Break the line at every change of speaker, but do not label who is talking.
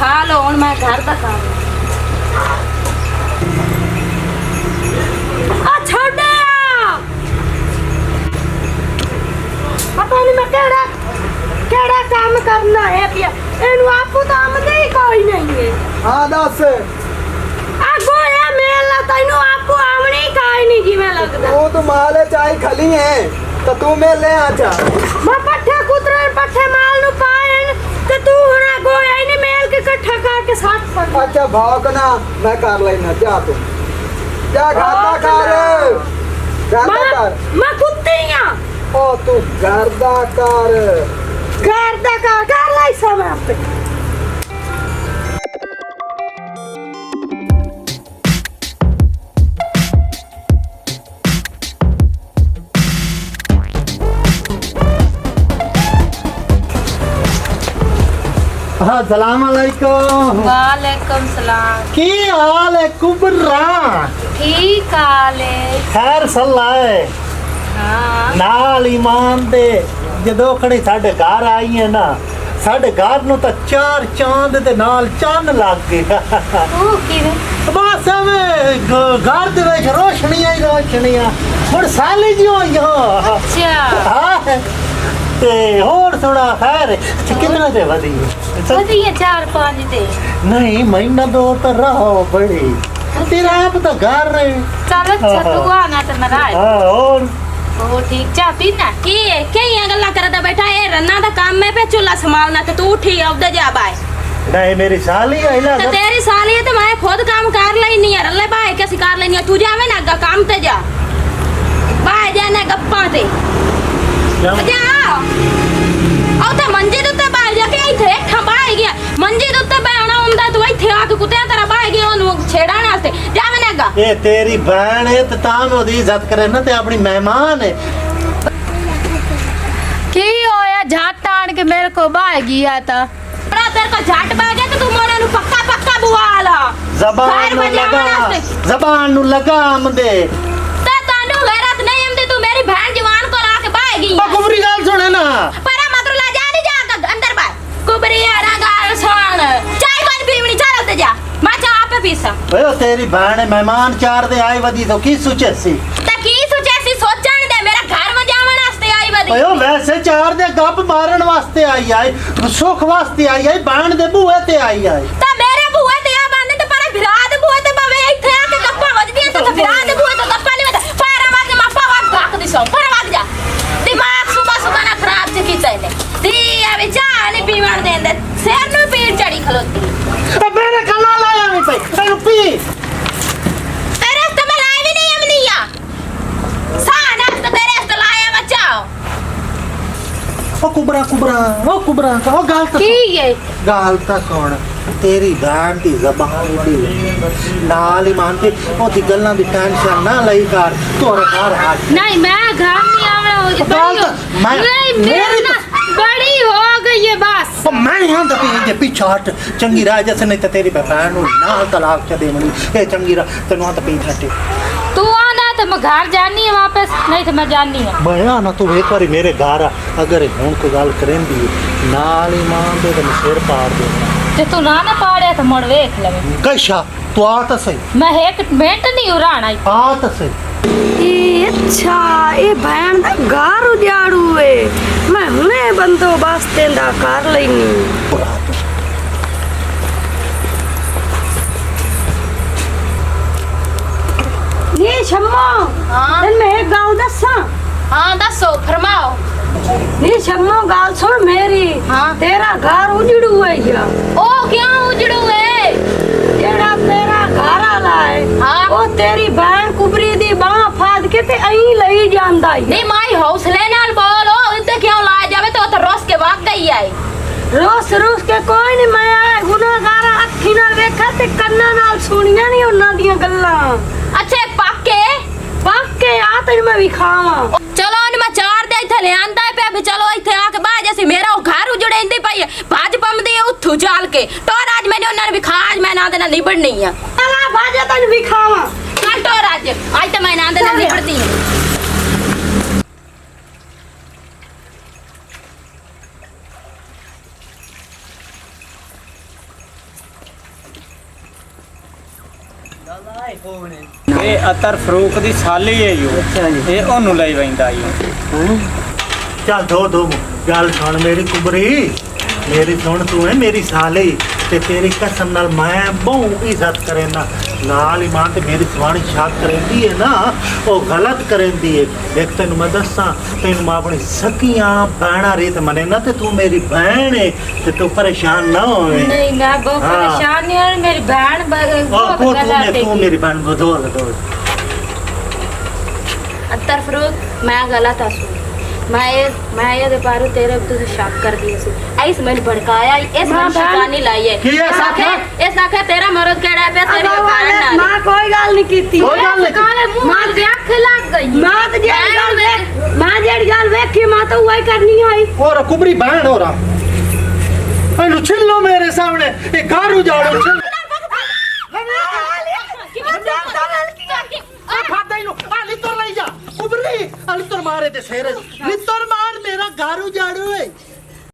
खा लो हुण मैं घर दा खा आ छोड़े पता नहीं मैं केड़ा काम करना है पिया एनु आपू तो आमदे ही कोई नहीं है।
हाँ दस
आगो है मेला तैनु आपू आमने ही काई नहीं जिवे लगदा
वो तो माले चाय खली है तो तू में ले आजा
मैं पट्ठे कुतरे पट्ठे माल नु पाएन ते तू हुना गोया ने मेल के इकट्ठा करके साथ पड़
अच्छा भौंकना मैं कर लेना जा तू जा गाता कर गाता कर
मैं कुत्ती हां
ओ तू गर्दा कर
लाई समय पे
हाँ सलाम अलैकुम
वालेकुम सलाम
की हाल है कुबरा
ठीक हाल है
खैर सल्ला है
हाँ
नाल ईमान दे जदों खड़ी साडे घर आई है ना साडे घर नु तो चार चांद दे नाल चन्न लग गए
तू किवे
बस हमें घर दे विच रोशनियां ही रोशनियां हुण साली जी होई हो
अच्छा
हाँ ते होर थोड़ा खैर कितना दे वधी
वधिया 4-5 दे
नहीं महीना दो तो रहो बड़ी तेरा आप तो घर रहे
चल अच्छा तू आना ते मेरा
हाँ और
ओ ठीक चा पीना की कई गल्ला करदा बैठा ए रन्ना दा काम में पे चूल्हा संभालना ते तू उठी अब जा बाय
नहीं मेरी साली है ना
तो तेरी साली है तो मैं खुद काम कर लेनी है रल्ले बाय कैसे कर लेनी है तू जावे ना काम ते जा बाय जाने गप्पा ते जा औ ते मंजे दे उत्ते बाय जा के इथे ठंबाई गया मंजे दे उत्ते बैठना हुंदा तू इथे आके कुत्ते तेरा बाय गया ओनु छेड़ाने वास्ते जावे ना
ये तेरी बहन है तो ताम ओदी इज्जत करे ना ते अपनी मेहमान है
की होया झट आन के मेरे को बाय गया था बड़ा तेरे को झट बाय गया तो तू मोरे नु पक्का पक्का बुआला
जबान नु लगा आमदे
ते तानु गैरत नहीं आमदे तू मेरी बहन जवान को लाके बाय गई
ओ कुबरी गाल सुने ना
परा मात्र ला जा नहीं जा अंदर बाय कुबरी यारा गाल सुन चाय पानी पीवनी चल ते जा मैं चाय पे पीसा
ओए तेरी बहन है मेहमान चार दे आई वदी तो की सोचे सी
ते की सोचे सी सोचण दे मेरा घर में जावन वास्ते आई वदी
ओए वैसे चार दे गप मारन वास्ते आई सुख वास्ते आई बहन दे बूहे ते आई
ता मेरे बूहे ते आ बंदे ते पर भिरा दे बूहे ते बवे इथे आके गप्पा वजदी ते भिरा दे बूहे ते गप्पा नहीं वजदा पारा मार के मापा वाट भाग दी सो पर भाग जा दिमाग सुबह ना खराब से की चाहिए दी अबे चाय नहीं पीवन देंदे सिर नु पीड़ चढ़ी खलोती
अब मेरे गला लाया नहीं पे पी
तेरे से मैं लाई भी नहीं अमनिया साना तो तेरे से लाया बचाओ
ओ कुबरा ओ गाल तो
की ये
गाल ता कौन तेरी बहन दी ज़बान उड़ी नाल ही मान के ओ दी गल्लां दी टेंशन ना लई कर तोरे घर आ
नहीं मैं घर नहीं आवना हो
गाल तो मैं
मेरी ना बड़ी हो गई है बस
ओ मैं यहां दे पीछे हट चंगी राह जैसे नहीं तो तेरी बहन नु ना तलाक च दे मनी ए चंगी राह तनु तो पी हटे
तू आना तो मैं घर जानी है वापस नहीं तो मैं जानी है
मैं आना तू एक बारी मेरे घर आ अगर हुन को गल करेंदी नाल ही मान दे तो सिर पाड़ दे
ते तू ना पाड़े तो मुड़ वेख लवे
कैसा तू आ तो सही
मैं एक मिनट नहीं उड़ाना
आ तो सही
अच्छा ये बहन दा घर उजाड़ू है मैं हुने बंदोबस्त दा कर लेनी ये शम्मो
हाँ
तन मैं एक गाल दसा
हाँ दसो फरमाओ
ये शम्मो गाल सुन मेरी
हाँ
तेरा घर उजड़ू है क्या
ओ क्या उजड़ू है
जेड़ा तेरा घर आला है
हाँ
वो तेरी बहन कुबरी दी बाह फाद के ते अहीं लई ਜਾਂਦਾ है
नहीं माई हौसले नाल बोलो इते क्यों लाया जावे तो रोस के भाग गई है
रोस के कोई नहीं मैं गुनाहगार अखी नाल वेखा ते कन्ना नाल सुनिया नहीं उन्हां ਦੀਆਂ ਗੱਲਾਂ
अच्छे
पक्के आ तैਨੂੰ मैं विखावां
चलो मैं चार दे इथे ले आंदा पे अभी चलो इथे आके बाहर जैसे मेरा घर उजड़ेंदी पई है भाज पमदी है उठू चाल के तो आज मैंने उन्हां विखाज मैं ना देना निबड़नी है
चला भाजा तैਨੂੰ विखावां
चल तो आज तो मैं ना देना निबड़ती है
ਇਹ ਅਤਰ ਫਰੂਕ ਦੀ ਸਾਲੀ ਹੈ ਯੋ
ਅੱਛਾ ਜੀ।
ਇਹ ਉਹਨੂੰ ਲਈ ਵੈਂਦਾ ਯੋ
ਚੱਲ ਦੋ ਗੱਲ ਸੁਣ ਮੇਰੀ ਕੁਬਰੀ, ਮੇਰੀ ਸੁਣ, ਤੂੰ ਹੈ ਮੇਰੀ ਸਾਲੀ ਤੇ ਤੇਰੀ ਕਸਮ ਨਾਲ ਮੈਂ ਬਹੁਤ ਇੱਜ਼ਤ ਕਰੇ ਨਾਲ ਹੀ ਮਾਂ ਤੇ ਮੇਰੀ ਸਵਾਣੀ ਸ਼ਾਕ ਕਰੇਂਦੀ ਹੈ ਨਾ, ਉਹ ਗਲਤ ਕਰੇਂਦੀ ਹੈ। ਦੇਖ ਤੈਨੂੰ ਮੈਂ ਦੱਸਾਂ, ਤੈਨੂੰ ਮੈਂ ਆਪਣੀ ਸਕੀਆਂ ਭੈਣਾਂ ਰੀਤ ਮਨੇ ਨਾ, ਤੇ ਤੂੰ ਮੇਰੀ ਭੈਣ ਹੈ ਤੇ ਤੂੰ ਪਰੇਸ਼ਾਨ ਨਾ ਹੋਵੇਂ।
ਨਹੀਂ ਮੈਂ ਬਹੁਤ
हाँ।
ਪਰੇਸ਼ਾਨ ਨਹੀਂ ਹਾਂ, ਮੇਰੀ ਭੈਣ
ਤੂੰ ਮੇਰੀ ਭੈਣ ਬਦੋਲ
ਅਤਰ ਫਰੂਕ ਮੈਂ ਗਲਤ ਆਸੂ मैं ये दे पारू तेरे पे तुझे शक कर दिया सी ऐस मैंने भड़काया इस मन शिकानी लाई है
की ऐसा क्या?
इस आखे तेरा मरद केड़ा पे तेरी कारण ना
मां कोई गल नहीं कीती
कोई गल नहीं
काले मुंह में देख लग गई
मां तो जेड़ी गल वेखी मां तो वही करनी आई
और कुबरी बहन हो रहा एनु छिल्लो मेरे सामने ये घर उजाड़ो छिल मारे ते सेरे लितर मार मेरा घर उजाड़ो है